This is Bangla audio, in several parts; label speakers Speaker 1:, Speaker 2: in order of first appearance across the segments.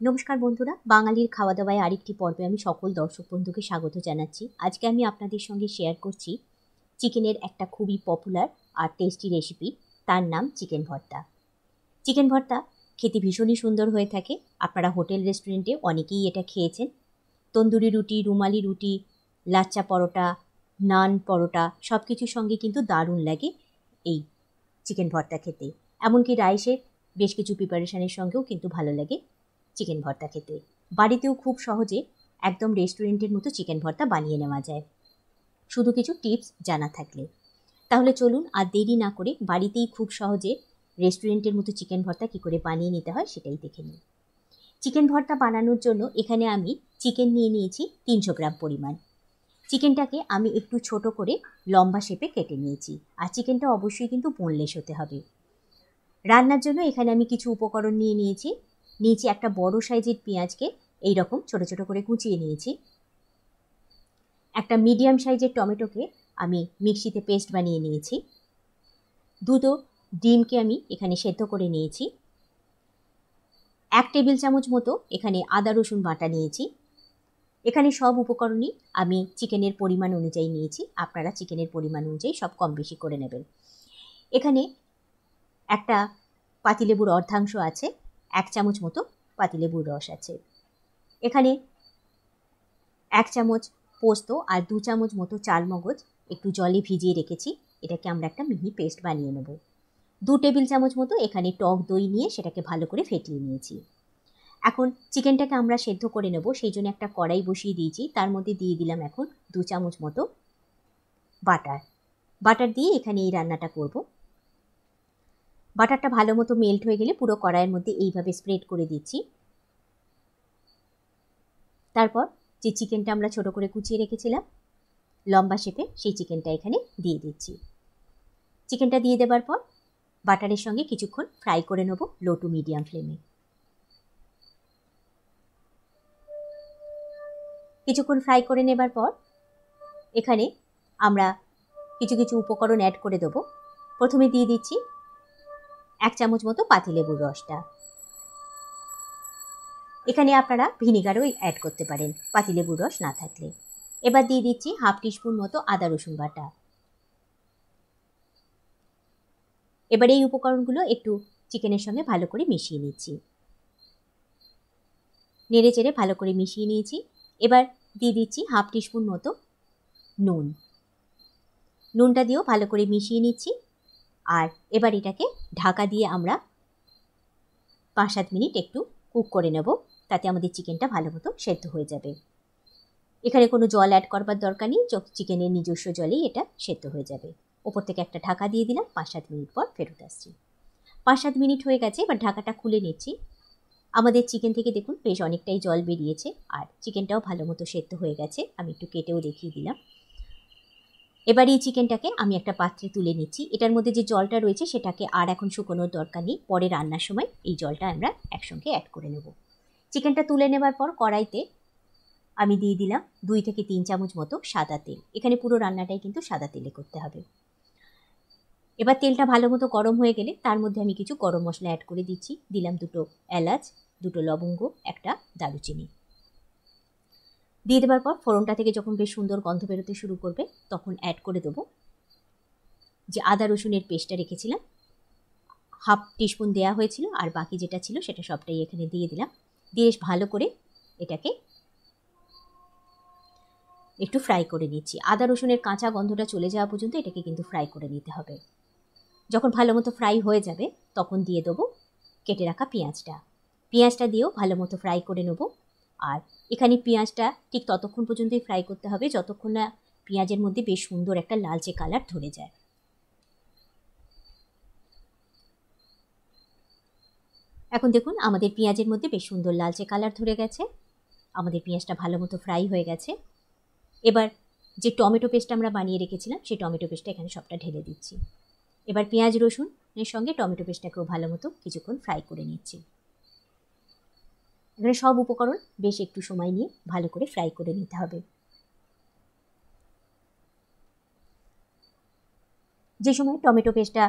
Speaker 1: নমস্কার বন্ধুরা, বাঙালির খাওয়া দাওয়ায় আরেকটি পর্বে আমি সকল দর্শক বন্ধুকে স্বাগত জানাচ্ছি। আজকে আমি আপনাদের সঙ্গে শেয়ার করছি চিকেনের একটা খুবই পপুলার আর টেস্টি রেসিপি, তার নাম চিকেন ভর্তা। চিকেন ভর্তা খেতে ভীষণই সুন্দর হয়ে থাকে। আপনারা হোটেল রেস্টুরেন্টে অনেকেই এটা খেয়েছেন। তন্দুরি রুটি, রুমালি রুটি, লাচ্চা পরোটা, নান পরোটা সব কিছুর সঙ্গে কিন্তু দারুণ লাগে এই চিকেন ভর্তা খেতে। এমনকি রাইসের বেশ কিছু প্রিপারেশনের সঙ্গেও কিন্তু ভালো লাগে চিকেন ভর্তা খেতে। বাড়িতেও খুব সহজে একদম রেস্টুরেন্টের মতো চিকেন ভর্তা বানিয়ে নেওয়া যায়, শুধু কিছু টিপস জানা থাকলে। তাহলে চলুন আর দেরি না করে বাড়িতেই খুব সহজে রেস্টুরেন্টের মতো চিকেন ভর্তা কী করে বানিয়ে নিতে হয় সেটাই দেখে নিই। চিকেন ভর্তা বানানোর জন্য এখানে আমি চিকেন নিয়ে নিয়েছি 300 গ্রাম পরিমাণ। চিকেনটাকে আমি একটু ছোট করে লম্বা শেপে কেটে নিয়েছি। আর চিকেনটা অবশ্যই কিন্তু বোনলেস হতে হবে। রান্নার জন্য এখানে আমি কিছু উপকরণ নিয়েছি একটা বড় সাইজের পেঁয়াজকে এইরকম ছোট ছোট করে কুচিয়ে নিয়েছি। একটা মিডিয়াম সাইজের টমেটোকে আমি মিক্সিতে পেস্ট বানিয়ে নিয়েছি। দুটো ডিমকে আমি এখানে সেদ্ধ করে নিয়েছি। 1 টেবিল চামচ মতো এখানে আদা রসুন বাটা নিয়েছি। এখানে সব উপকরণই আমি চিকেনের পরিমাণ অনুযায়ী নিয়েছি। আপনারা চিকেনের পরিমাণ অনুযায়ী সব কম বেশি করে নেবেন। এখানে একটা পাতিলেবুর অর্ধাংশ আছে, 1 চামচ মতো পাতিলেবুর রস আছে। এখানে 1 চামচ পোস্ত আর 2 চামচ মতো চালমগজ একটু জলে ভিজিয়ে রেখেছি। এটাকে আমরা একটা মিহি পেস্ট বানিয়ে নেব। 2 টেবিল চামচ মতো এখানে টক দই নিয়ে সেটাকে ভালো করে ফেটিয়ে নিয়েছি। এখন চিকেনটাকে আমরা সেদ্ধ করে নেব, সেই জন্য একটা কড়াই বসিয়ে দিয়েছি। তার মধ্যে দিয়ে দিলাম এখন 2 চামচ মতো বাটার দিয়ে এখানে এই রান্নাটা করব। বাটারটা ভালো মতো মেল্ট হয়ে গেলে পুরো কড়াইয়ের মধ্যে এইভাবে স্প্রেড করে দিচ্ছি। তারপর যে চিকেনটা আমরা ছোট করে কুচিয়ে রেখেছিলাম লম্বা শেপে, সেই চিকেনটা এখানে দিয়ে দিচ্ছি। চিকেনটা দিয়ে দেবার পর বাটারের সঙ্গে কিছুক্ষণ ফ্রাই করে নেব লো টু মিডিয়াম ফ্লেমে। কিছুক্ষণ ফ্রাই করে নেবার পর এখানে আমরা কিছু কিছু উপকরণ অ্যাড করে দেবো। প্রথমে দিয়ে দিচ্ছি 1 চামচ মতো পাতিলেবুর রসটা। এখানে আপনারা ভিনিগারও অ্যাড করতে পারেন পাতিলেবুর রস না থাকলে। এবার দিয়ে দিচ্ছি 1/2 টিস্পুন মতো আদা রসুন বাটা। এবার এই উপকরণগুলো একটু চিকেনের সঙ্গে ভালো করে মিশিয়ে নিচ্ছি। নেড়ে চেড়ে ভালো করে মিশিয়ে নিয়েছি। এবার দিয়ে দিচ্ছি 1/2 টিস্পুন মতো নুনটা দিয়েও ভালো করে মিশিয়ে নিচ্ছি। আর এবার এটাকে ঢাকা দিয়ে আমরা 5-7 মিনিট একটু কুক করে নেব, তাতে আমাদের চিকেনটা ভালো মতো সেদ্ধ হয়ে যাবে। এখানে কোনো জল অ্যাড করবার দরকার নেই, চিকেনের নিজস্ব জলেই এটা সেদ্ধ হয়ে যাবে। ওপর থেকে একটা ঢাকা দিয়ে দিলাম। 5-7 মিনিট পর ফেরত আসছি। 5-7 মিনিট হয়ে গেছে। এবার ঢাকাটা খুলে নিচ্ছি। আমাদের চিকেন থেকে দেখুন বেশ অনেকটাই জল বেরিয়েছে আর চিকেনটাও ভালো মতো সেদ্ধ হয়ে গেছে। আমি একটু কেটেও দেখিয়ে দিলাম। এবার এই চিকেনটাকে আমি একটা পাত্রে তুলে নিচ্ছি। এটার মধ্যে যে জলটা রয়েছে সেটাকে আর এখন শুকোনোর দরকার নেই, পরে রান্নার সময় এই জলটা আমরা একসঙ্গে অ্যাড করে নেব। চিকেনটা তুলে নেবার পর কড়াইতে আমি দিয়ে দিলাম 2 থেকে 3 চামচ মতো সাদা তেল। এখানে পুরো রান্নাটাই কিন্তু সাদা তেলে করতে হবে। এবার তেলটা ভালো মতো গরম হয়ে গেলে তার মধ্যে আমি কিছু গরম মশলা অ্যাড করে দিচ্ছি। দিলাম 2টো এলাচ, 2টো লবঙ্গ, একটা দারুচিনি। দিয়ে দেবার পর ফোড়নটা থেকে যখন বেশ সুন্দর গন্ধ বেরোতে শুরু করবে তখন অ্যাড করে দেবো যে আদা রসুনের পেস্টটা রেখেছিলাম। 1/2 টিস্পুন দেওয়া হয়েছিল আর বাকি যেটা ছিল সেটা সবটাই এখানে দিয়ে দিলাম। দিয়ে ভালো করে এটাকে একটু ফ্রাই করে নিচ্ছি। আদা রসুনের কাঁচা গন্ধটা চলে যাওয়া পর্যন্ত এটাকে কিন্তু ফ্রাই করে নিতে হবে। যখন ভালো মতো ফ্রাই হয়ে যাবে তখন দিয়ে দেবো কেটে রাখা পেঁয়াজটা দিয়েও ভালো মতো ফ্রাই করে নেব। আর এখানে পেঁয়াজটা ঠিক ততক্ষণ পর্যন্তই ফ্রাই করতে হবে যতক্ষণ না পেঁয়াজের মধ্যে বেশ সুন্দর একটা লালচে কালার ধরে যায়। এখন দেখুন আমাদের পেঁয়াজের মধ্যে বেশ সুন্দর লালচে কালার ধরে গেছে। আমাদের পেঁয়াজটা ভালো মতো ফ্রাই হয়ে গেছে। এবার যে টমেটো পেস্ট আমরা বানিয়ে রেখেছিলাম সেই টমেটো পেস্টটা এখানে সবটা ঢেলে দিচ্ছি। এবার পেঁয়াজ রসুনের সঙ্গে টমেটো পেস্টটাকেও ভালো মতো কিছুক্ষণ ফ্রাই করে নিচ্ছি। এখানে সব উপকরণ বেশ একটু সময় নিয়ে ভালো করে ফ্রাই করে নিতে হবে। যে সময় টমেটো পেস্টটা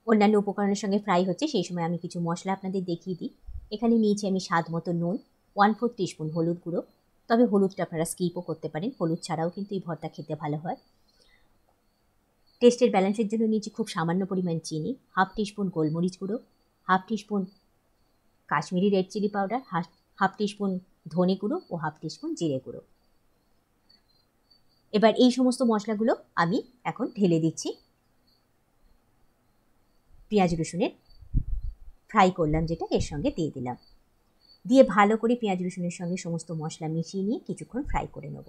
Speaker 1: অন্যান্য উপকরণের সঙ্গে ফ্রাই হচ্ছে সেই সময় আমি কিছু মশলা আপনাদের দেখিয়ে দিই। এখানে নিয়েছি আমি স্বাদ মতো নুন, 1/4 টিস্পুন হলুদ গুঁড়ো, তবে হলুদটা আপনারা স্কিপও করতে পারেন, হলুদ ছাড়াও কিন্তু এই ভর্তা খেতে ভালো হয়। টেস্টের ব্যালেন্সের জন্য নিয়েছি খুব সামান্য পরিমাণ চিনি, 1/2 টিস্পুন গোলমরিচ গুঁড়ো, 1/2 teaspoon Kashmiri red chilli powder, 1/2 teaspoon ধনে গুঁড়ো ও 1/2 টিস্পুন জিরে গুঁড়ো। এবার এই সমস্ত মশলাগুলো আমি এখন ঢেলে দিচ্ছি পেঁয়াজ রসুনের ফ্রাই করলাম যেটা, এর সঙ্গে দিয়ে দিলাম। দিয়ে ভালো করে পেঁয়াজ রসুনের সঙ্গে সমস্ত মশলা মিশিয়ে নিয়ে কিছুক্ষণ ফ্রাই করে নেব।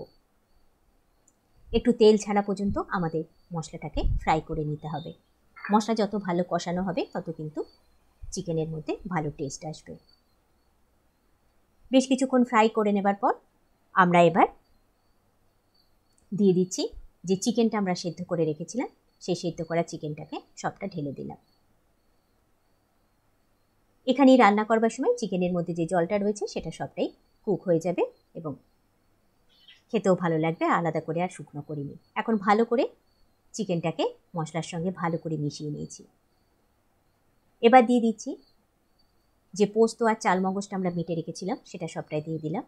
Speaker 1: একটু তেল ছাড়া পর্যন্ত আমাদের মশলাটাকে ফ্রাই করে নিতে হবে। মশলা যত ভালো কষানো হবে তত কিন্তু চিকেনের মধ্যে ভালো টেস্ট আসবে। বেশ কিছুক্ষণ ফ্রাই করে নেবার পর আমরা এবার দিয়ে দিচ্ছি যে চিকেনটা আমরা সেদ্ধ করে রেখেছিলাম, সেই সেদ্ধ করা চিকেনটাকে সবটা ঢেলে দিলাম। এখানে রান্না করবার সময় চিকেনের মধ্যে যে জলটা রয়েছে সেটা সবটাই কুক হয়ে যাবে এবং খেতেও ভালো লাগবে, আলাদা করে আর শুকনো করিনি। এখন ভালো করে চিকেনটাকে মশলার সঙ্গে ভালো করে মিশিয়ে নিয়েছি। এবার দিয়ে দিচ্ছি যে পোস্ত আর চালমগজটা আমরা বেটে রেখেছিলাম সেটা সবটাই দিয়ে দিলাম,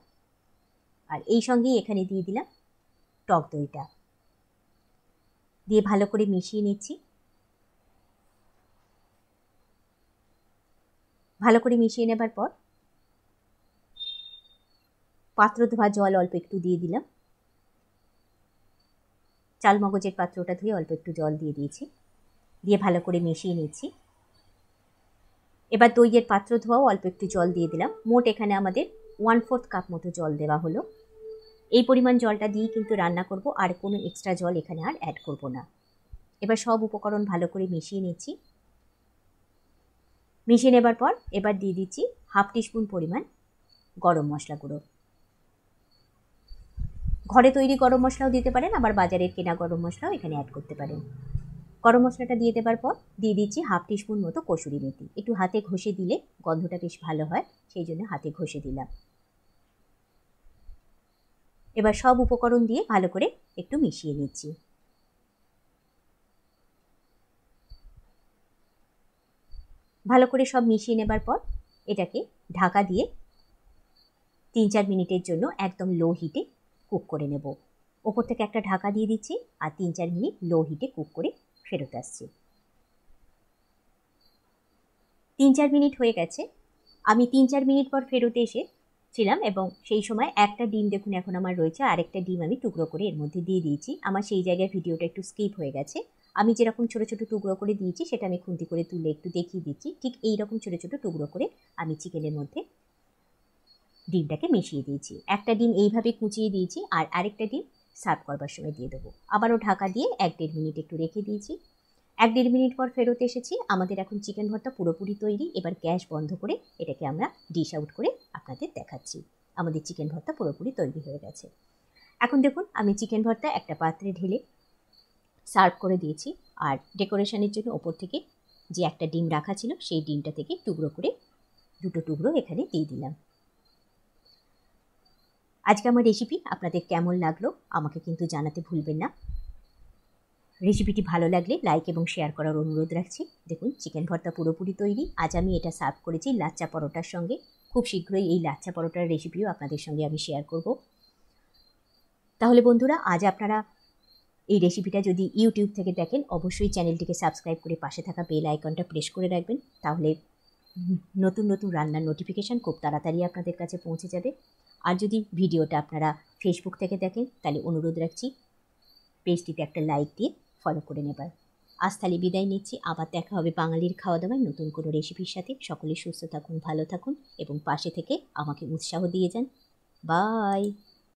Speaker 1: আর এই সঙ্গেই এখানে দিয়ে দিলাম টক দইটা, দিয়ে ভালো করে মিশিয়ে নিচ্ছি। ভালো করে মিশিয়ে নেবার পর পাত্র ধোয়া জল অল্প একটু দিয়ে দিলাম, চালমগজের পাত্রটা ধুয়ে অল্প একটু জল দিয়ে দিয়েছি, দিয়ে ভালো করে মিশিয়ে নিচ্ছি। এবার দইয়ের পাত্র ধোয়াও অল্প একটু জল দিয়ে দিলাম। মোট এখানে আমাদের 1/4 কাপ মতো জল দেওয়া হলো। এই পরিমাণ জলটা দিয়েই কিন্তু রান্না করব, আর কোনো এক্সট্রা জল এখানে আর অ্যাড করব না। এবার সব উপকরণ ভালো করে মিশিয়ে নিচ্ছি। মিশিয়ে নেবার পর এবার দিয়ে দিচ্ছি 1/2 টিস্পুন পরিমাণ গরম মশলা গুঁড়ো। ঘরে তৈরি গরম মশলাও দিতে পারেন, আবার বাজারের কেনা গরম মশলাও এখানে অ্যাড করতে পারেন। গরম মশলাটা দিয়ে দেবার পর দিয়ে দিচ্ছি 1/2 টিস্পুন মতো কসুরি মেথি। একটু হাতে ঘষে দিলে গন্ধটা বেশ ভালো হয়, সেই জন্য হাতে ঘষে দিলাম। এবার সব উপকরণ দিয়ে ভালো করে একটু মিশিয়ে নিচ্ছি। ভালো করে সব মিশিয়ে নেবার পর এটাকে ঢাকা দিয়ে 3-4 মিনিটের জন্য একদম লো হিটে কুক করে নেব। ওপর থেকে একটা ঢাকা দিয়ে দিচ্ছি আর 3-4 মিনিট লো হিটে কুক করে ফেরত আসছি। 3-4 মিনিট হয়ে গেছে। আমি 3-4 মিনিট পর ফেরত এসেছিলাম এবং সেই সময় একটা ডিম দেখুন এখন আমার রয়েছে, আরেকটা ডিম আমি টুকরো করে এর মধ্যে দিয়ে দিয়েছি। আমার সেই জায়গায় ভিডিওটা একটু স্কিপ হয়ে গেছে। আমি যেরকম ছোটো ছোটো টুকরো করে দিয়েছি সেটা আমি খুন্তি করে তুলে একটু দেখিয়ে দিচ্ছি। ঠিক এই রকম ছোটো ছোটো টুকরো করে আমি চিকেনের মধ্যে ডিমটাকে মিশিয়ে দিয়েছি। একটা ডিম এইভাবে কুচিয়ে দিয়েছি আর আরেকটা ডিম সার্ভ করবার সময় দিয়ে দেবো। আবারও ঢাকা দিয়ে 1-1.5 মিনিট একটু রেখে দিয়েছি। 1-1.5 মিনিট পর ফেরত এসেছি। আমাদের এখন চিকেন ভর্তা পুরোপুরি তৈরি। এবার গ্যাস বন্ধ করে এটাকে আমরা ডিশ আউট করে আপনাদের দেখাচ্ছি। আমাদের চিকেন ভর্তা পুরোপুরি তৈরি হয়ে গেছে। এখন দেখুন আমি চিকেন ভর্তা একটা পাত্রে ঢেলে সার্ভ করে দিয়েছি, আর ডেকোরেশনের জন্য ওপর থেকে যে একটা ডিম রাখা ছিল সেই ডিমটা থেকে টুকরো করে 2টো টুকরো এখানে দিয়ে দিলাম। আজকে আমার রেসিপি আপনাদের কেমন লাগলো আমাকে কিন্তু জানাতে ভুলবেন না। রেসিপিটি ভালো লাগলে লাইক এবং শেয়ার করার অনুরোধ রাখছি। দেখুন চিকেন ভর্তা পুরোপুরি তৈরি। আজ আমি এটা সার্ভ করেছি লাচ্চা পরোটার সঙ্গে। খুব শীঘ্রই এই লাচ্চা পরোটার রেসিপিও আপনাদের সঙ্গে আমি শেয়ার করব। তাহলে বন্ধুরা, আজ আপনারা এই রেসিপিটা যদি ইউটিউব থেকে দেখেন অবশ্যই চ্যানেলটিকে সাবস্ক্রাইব করে পাশে থাকা বেল আইকনটা প্রেস করে রাখবেন, তাহলে নতুন নতুন রান্নার নোটিফিকেশান খুব তাড়াতাড়ি আপনাদের কাছে পৌঁছে যাবে। আর যদি ভিডিওটা আপনারা ফেসবুক থেকে দেখেন তাহলে অনুরোধ রাখছি পেজটিতে একটা লাইক দিয়ে ফলো করে নেবার। আজ তাহলে বিদায় নিচ্ছি। আবার দেখা হবে বাঙালির খাওয়া দাওয়ায় নতুন কোনো রেসিপির সাথে। সকলে সুস্থ থাকুন, ভালো থাকুন এবং পাশে থেকে আমাকে উৎসাহ দিয়ে যান। বাই।